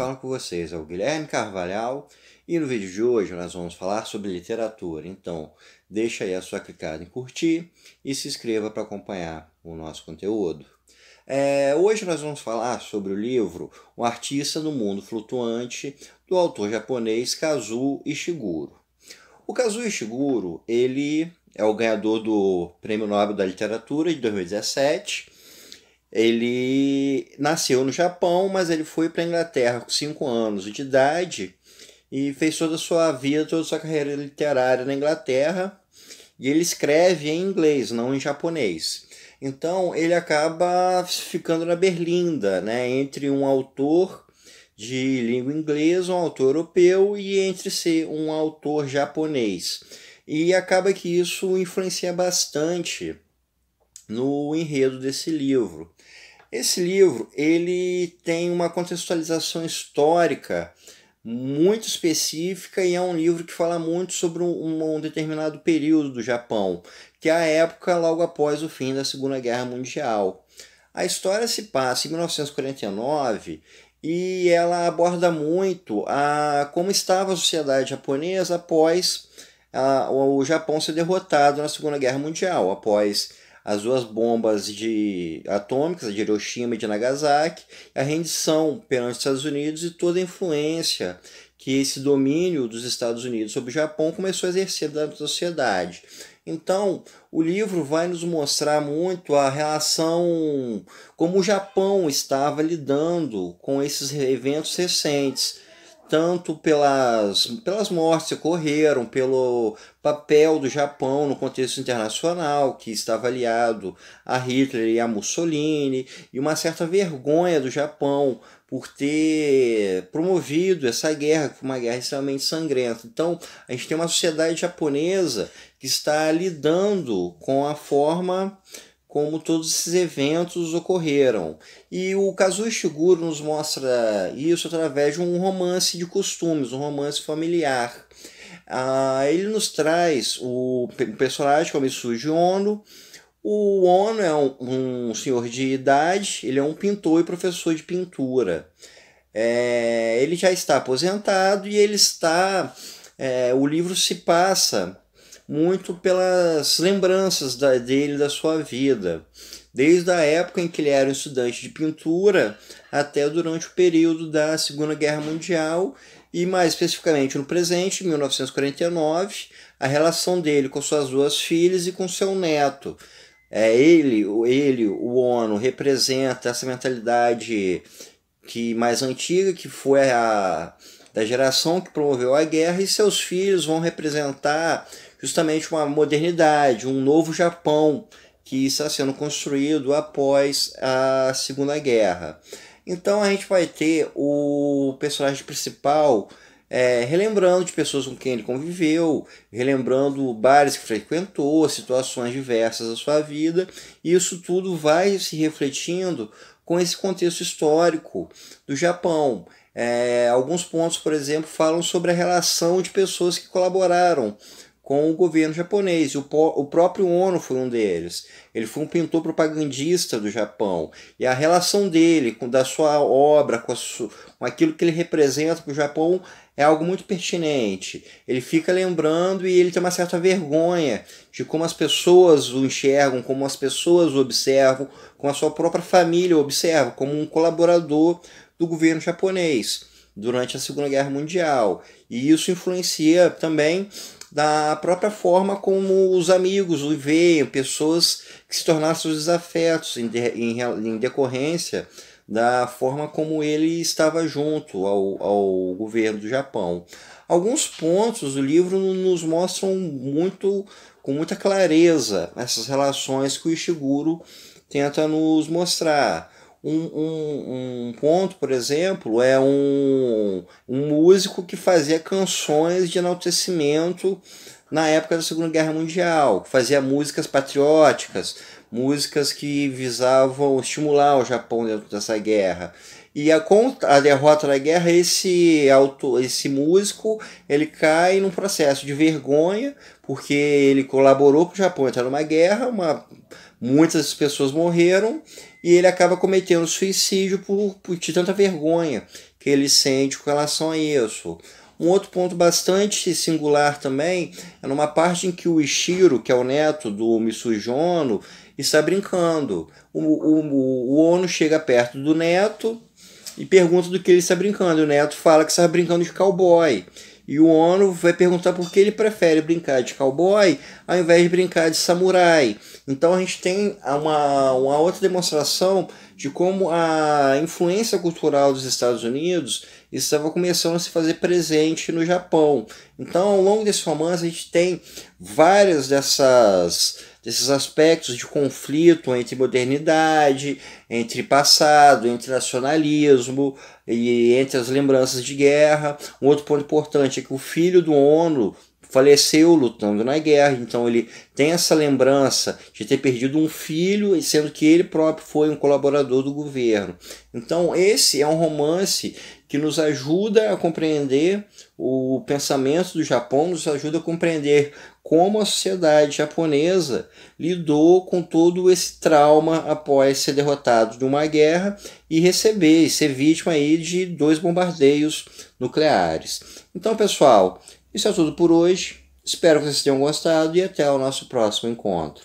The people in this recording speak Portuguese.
fala com vocês é o Guilherme Carvalhal e no vídeo de hoje nós vamos falar sobre literatura. Então, deixa aí a sua clicada em curtir e se inscreva para acompanhar o nosso conteúdo. Hoje nós vamos falar sobre o livro Um Artista no Mundo Flutuante, do autor japonês Kazuo Ishiguro. O Kazuo Ishiguro, ele é o ganhador do Prêmio Nobel da Literatura de 2017. Ele nasceu no Japão, mas ele foi para a Inglaterra com 5 anos de idade e fez toda a sua vida, toda a sua carreira literária na Inglaterra. E ele escreve em inglês, não em japonês. Então ele acaba ficando na berlinda, né, entre um autor de língua inglesa, um autor europeu, e entre ser um autor japonês. E acaba que isso influencia bastante no enredo desse livro. Esse livro ele tem uma contextualização histórica muito específica e é um livro que fala muito sobre um determinado período do Japão, que é a época logo após o fim da Segunda Guerra Mundial. A história se passa em 1949 e ela aborda muito como estava a sociedade japonesa após o Japão ser derrotado na Segunda Guerra Mundial, após as duas bombas atômicas, de Hiroshima e de Nagasaki, a rendição perante os Estados Unidos e toda a influência que esse domínio dos Estados Unidos sobre o Japão começou a exercer da sociedade. Então, o livro vai nos mostrar muito a relação, como o Japão estava lidando com esses eventos recentes, tanto pelas mortes que ocorreram, pelo papel do Japão no contexto internacional, que estava aliado a Hitler e a Mussolini, e uma certa vergonha do Japão por ter promovido essa guerra, que foi uma guerra extremamente sangrenta. Então, a gente tem uma sociedade japonesa que está lidando com a forma como todos esses eventos ocorreram. E o Kazuo Ishiguro nos mostra isso através de um romance de costumes, um romance familiar. Ele nos traz o personagem que é o Mitsuji Ono. O Ono é um senhor de idade, ele é um pintor e professor de pintura. Ele já está aposentado e ele está... o livro se passa muito pelas lembranças dele, da sua vida, desde a época em que ele era um estudante de pintura até durante o período da Segunda Guerra Mundial e mais especificamente no presente, em 1949, a relação dele com suas duas filhas e com seu neto. O Ono, representa essa mentalidade mais antiga, que foi da geração que promoveu a guerra, e seus filhos vão representar justamente uma modernidade, um novo Japão que está sendo construído após a Segunda Guerra. Então a gente vai ter o personagem principal relembrando de pessoas com quem ele conviveu, relembrando bares que frequentou, situações diversas da sua vida, e isso tudo vai se refletindo com esse contexto histórico do Japão. Alguns pontos, por exemplo, falam sobre a relação de pessoas que colaboraram com o governo japonês, e o próprio Ono foi um deles. Ele foi um pintor propagandista do Japão, e a relação dele, da sua obra, com aquilo que ele representa para o Japão, é algo muito pertinente. Ele fica lembrando e ele tem uma certa vergonha de como as pessoas o enxergam, como as pessoas o observam, como a sua própria família o observa, como um colaborador do governo japonês durante a Segunda Guerra Mundial. E isso influencia também da própria forma como os amigos o veem, pessoas que se tornaram seus desafetos em decorrência da forma como ele estava junto ao governo do Japão. Alguns pontos do livro nos mostram com muita clareza essas relações que o Ishiguro tenta nos mostrar. Um ponto, por exemplo, é um músico que fazia canções de enaltecimento na época da Segunda Guerra Mundial, fazia músicas patrióticas, músicas que visavam estimular o Japão dentro dessa guerra. E com a derrota da guerra, esse músico ele cai num processo de vergonha, porque ele colaborou para o Japão entrar numa guerra, muitas pessoas morreram, e ele acaba cometendo suicídio por tanta vergonha que ele sente com relação a isso. Um outro ponto bastante singular também é numa parte em que o Ishiro, que é o neto do Mitsuji Ono, está brincando. O Ono chega perto do neto e pergunta do que ele está brincando. E o neto fala que está brincando de cowboy. E o Ono vai perguntar por que ele prefere brincar de cowboy ao invés de brincar de samurai. Então a gente tem uma outra demonstração de como a influência cultural dos Estados Unidos estava começando a se fazer presente no Japão. Então, ao longo desse romance, a gente tem vários desses aspectos de conflito entre modernidade, entre passado, entre nacionalismo e entre as lembranças de guerra. Um outro ponto importante é que o filho do Ono faleceu lutando na guerra, então ele tem essa lembrança de ter perdido um filho, sendo que ele próprio foi um colaborador do governo. Então esse é um romance que nos ajuda a compreender o pensamento do Japão, nos ajuda a compreender como a sociedade japonesa lidou com todo esse trauma após ser derrotado de uma guerra e ser vítima aí de 2 bombardeios nucleares. Então, pessoal, isso é tudo por hoje. Espero que vocês tenham gostado e até o nosso próximo encontro.